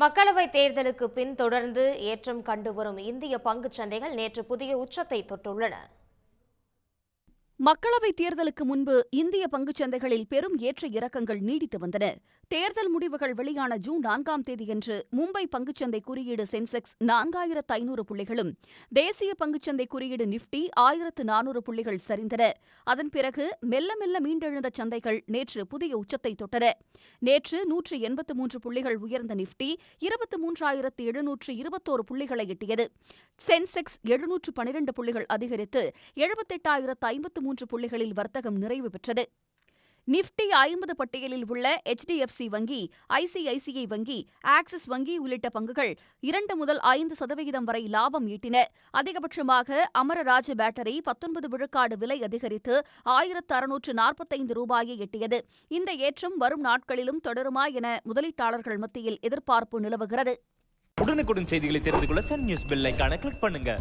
மக்களவைத் தேர்தலுக்கு பின் தொடர்ந்து ஏற்றம் கண்டுவரும் இந்திய பங்குச் சந்தைகள் நேற்று புதிய உச்சத்தை தொட்டுள்ளன. மக்களவைத் தேர்தலுக்கு முன்பு இந்திய பங்குச் சந்தைகளில் பெரும் ஏற்ற இறக்கங்கள் நீடித்து வந்தன. தேர்தல் முடிவுகள் வெளியான ஜூன் 4ஆம் தேதியன்று மும்பை பங்குச்சந்தை குறியீடு சென்செக்ஸ் 4500 புள்ளிகளும், தேசிய பங்குச்சந்தை குறியீடு நிப்டி 1400 புள்ளிகள் சரிந்தன. அதன் பிறகு மெல்ல மெல்ல மீண்டெழுந்த சந்தைகள் நேற்று புதிய உச்சத்தை தொட்டன. நேற்று 183 புள்ளிகள் உயர்ந்த நிப்டி 23721 புள்ளிகளை எட்டியது. சென்செக்ஸ் 712 புள்ளிகள் அதிகரித்து 78,053 புள்ளிகளில் வர்த்தகம் நிறைவு பெற்றது. நிப்டி 50 பட்டியலில் உள்ள HDFC வங்கி, ICICI வங்கி, ஆக்சிஸ் வங்கி உள்ளிட்ட பங்குகள் 2 முதல் 5% வரை லாபம் ஈட்டின. அதிகபட்சமாக அமரராஜ பேட்டரி 19 விழுக்காடு விலை அதிகரித்து 1645 ரூபாயை எட்டியது. இந்த ஏற்றம் வரும் நாட்களிலும் தொடருமா என முதலீட்டாளர்கள் மத்தியில் எதிர்பார்ப்பு நிலவுகிறது. உடனுக்குடன் செய்திகளை தெரிந்து கொள்ள சன் நியூஸ் பெல் ஐகானை கிளிக் பண்ணுங்க.